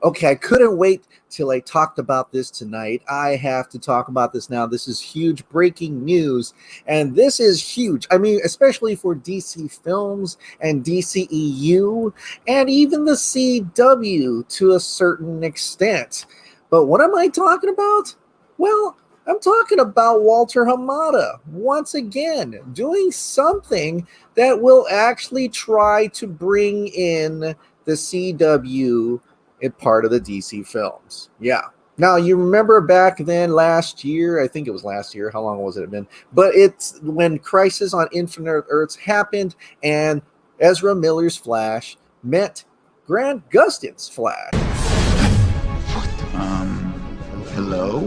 Okay, I couldn't wait till I talked about this tonight. I have to talk about this now. This is huge breaking news, and this is huge. I mean, especially for DC Films and DCEU, and even the CW to a certain extent. But what am I talking about? Well, I'm talking about Walter Hamada once again doing something that will actually try to bring in the CW part of the DC films. Yeah. Now, you remember back then last year, I think it was last year, how long was it been? But it's when Crisis on Infinite Earths happened and Ezra Miller's Flash met Grant Gustin's Flash. Hello?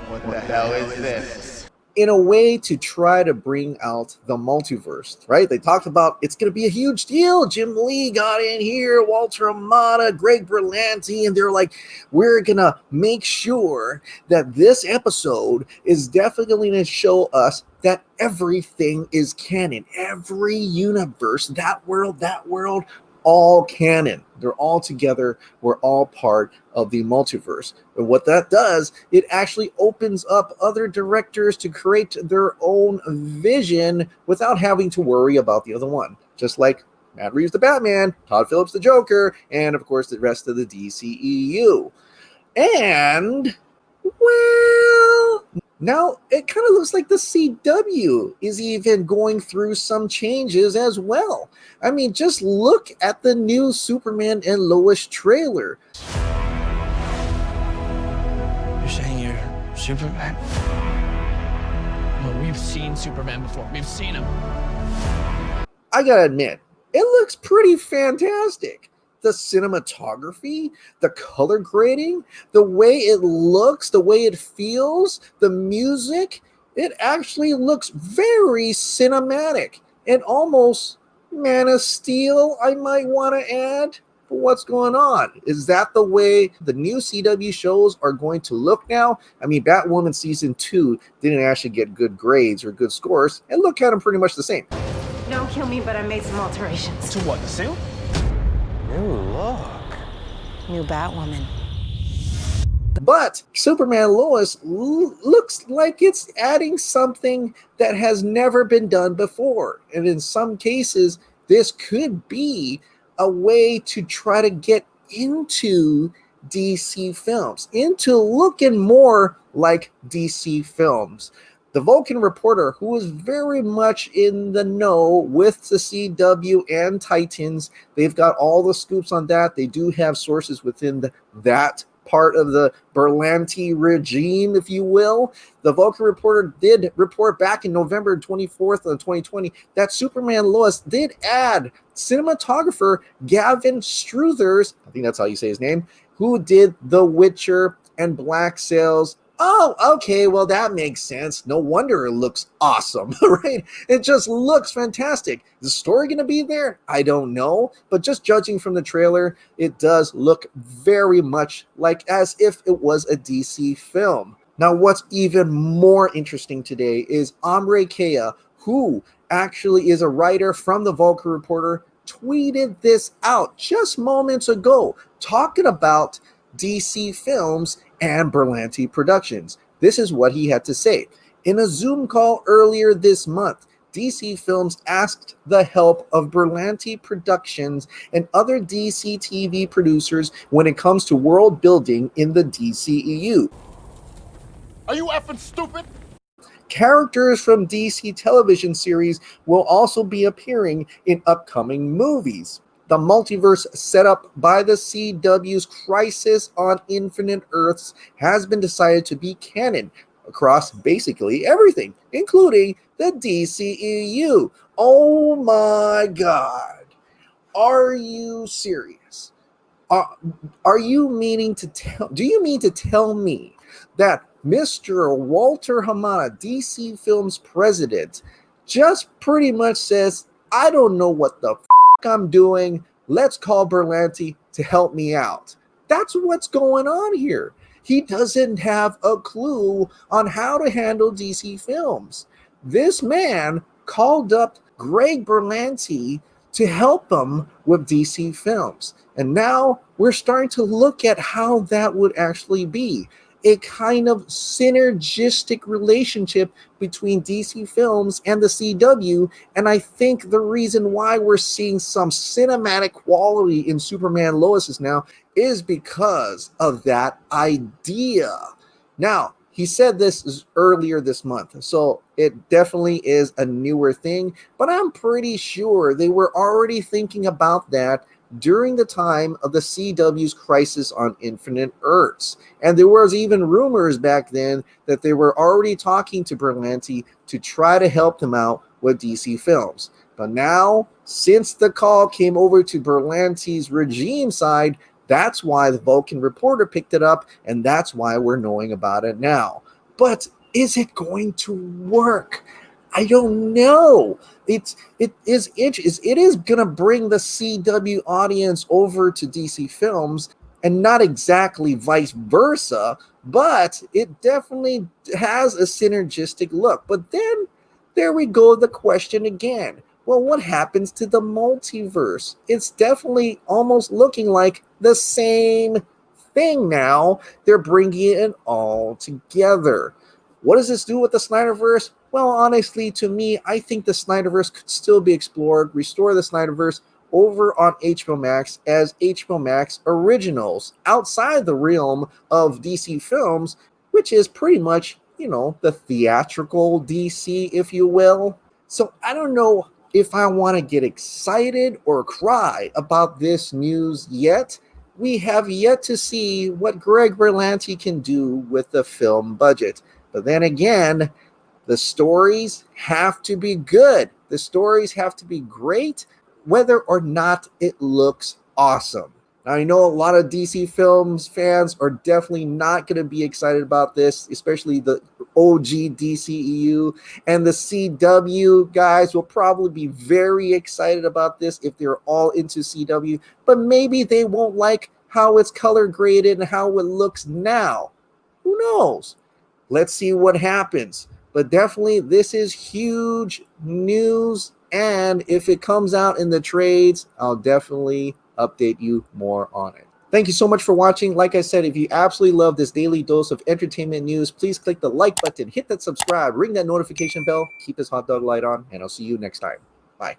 What the hell is this? In a way to try to bring out the multiverse, right? They talked about it's going to be a huge deal. Jim Lee got in here, Walter Hamada, Greg Berlanti, and they're like, we're going to make sure that this episode is definitely going to show us that everything is canon. Every universe, that world, all canon. They're all together. We're all part of the multiverse. And what that does, it actually opens up other directors to create their own vision without having to worry about the other one. Just like Matt Reeves the Batman, Todd Phillips the Joker, and of course the rest of the DCEU. And, well, now it kind of looks like the CW is even going through some changes as well. I mean, just look at the new Superman and Lois trailer. You're saying you're Superman? Well, we've seen Superman before. We've seen him. I gotta admit, it looks pretty fantastic. The cinematography, the color grading, the way it looks, the way it feels, the music, it actually looks very cinematic and almost Man of Steel, I might want to add. But what's going on? Is that the way the new CW shows are going to look now? I mean, Batwoman Season 2 didn't actually get good grades or good scores, and look at them pretty much the same. Don't kill me, but I made some alterations. To what, the suit? New look. New Batwoman. But Superman Lois looks like it's adding something that has never been done before. And in some cases, this could be a way to try to get into DC films, into looking more like DC films. The Vulcan Reporter, who is very much in the know with the CW and Titans, they've got all the scoops on that. They do have sources within that part of the Berlanti regime, if you will. The Vulcan Reporter did report back in November 24th of 2020 that Superman Lois did add cinematographer Gavin Struthers, I think that's how you say his name, who did The Witcher and Black Sails. Oh, okay, well, that makes sense. No wonder it looks awesome, right? It just looks fantastic. Is the story going to be there? I don't know. But just judging from the trailer, it does look very much like as if it was a DC film. Now, what's even more interesting today is Omri Kea, who actually is a writer from the Vulcan Reporter, tweeted this out just moments ago, talking about DC films and Berlanti Productions. This is what he had to say. In a Zoom call earlier this month, DC Films asked the help of Berlanti Productions and other DC TV producers when it comes to world building in the DCEU. Are you effing stupid? Characters from DC television series will also be appearing in upcoming movies. The multiverse set up by the CW's Crisis on Infinite Earths has been decided to be canon across basically everything, including the DCEU. Oh my God. Are you serious? Are you meaning to tell, do you mean to tell me that Mr. Walter Hamada, DC Films president, just pretty much says, I don't know what the I'm doing, let's call Berlanti to help me out? That's what's going on here. He doesn't have a clue on how to handle DC films. This man called up Greg Berlanti to help them with DC films. And now we're starting to look at how that would actually be. A kind of synergistic relationship between DC Films and the CW. And I think the reason why we're seeing some cinematic quality in Superman Lois's now is because of that idea. Now, he said this earlier this month, so it definitely is a newer thing, but I'm pretty sure they were already thinking about that during the time of the CW's Crisis on Infinite Earths. And there was even rumors back then that they were already talking to Berlanti to try to help them out with DC Films. But now, since the call came over to Berlanti's regime side, that's why the Vulcan Reporter picked it up, and that's why we're knowing about it now. But is it going to work? I don't know. It is gonna bring the CW audience over to DC Films, and not exactly vice versa, but it definitely has a synergistic look. But then there we go, the question again. Well, what happens to the multiverse? It's definitely almost looking like the same thing now. They're bringing it all together. What does this do with the Snyderverse? Well, honestly, to me, I think the Snyderverse could still be explored. Restore the Snyderverse over on HBO Max as HBO Max originals outside the realm of DC Films, which is pretty much, the theatrical DC, if you will. So I don't know if I want to get excited or cry about this news yet. We have yet to see what Greg Berlanti can do with the film budget. But then again, the stories have to be good. The stories have to be great, whether or not it looks awesome. Now, I know a lot of DC Films fans are definitely not going to be excited about this, especially the OG DCEU, and the CW guys will probably be very excited about this if they're all into CW, but maybe they won't like how it's color graded and how it looks now. Who knows? Let's see what happens. But definitely, this is huge news, and if it comes out in the trades, I'll definitely update you more on it. Thank you so much for watching. Like I said, if you absolutely love this daily dose of entertainment news, please click the like button, hit that subscribe, ring that notification bell, keep this hot dog light on, and I'll see you next time. Bye.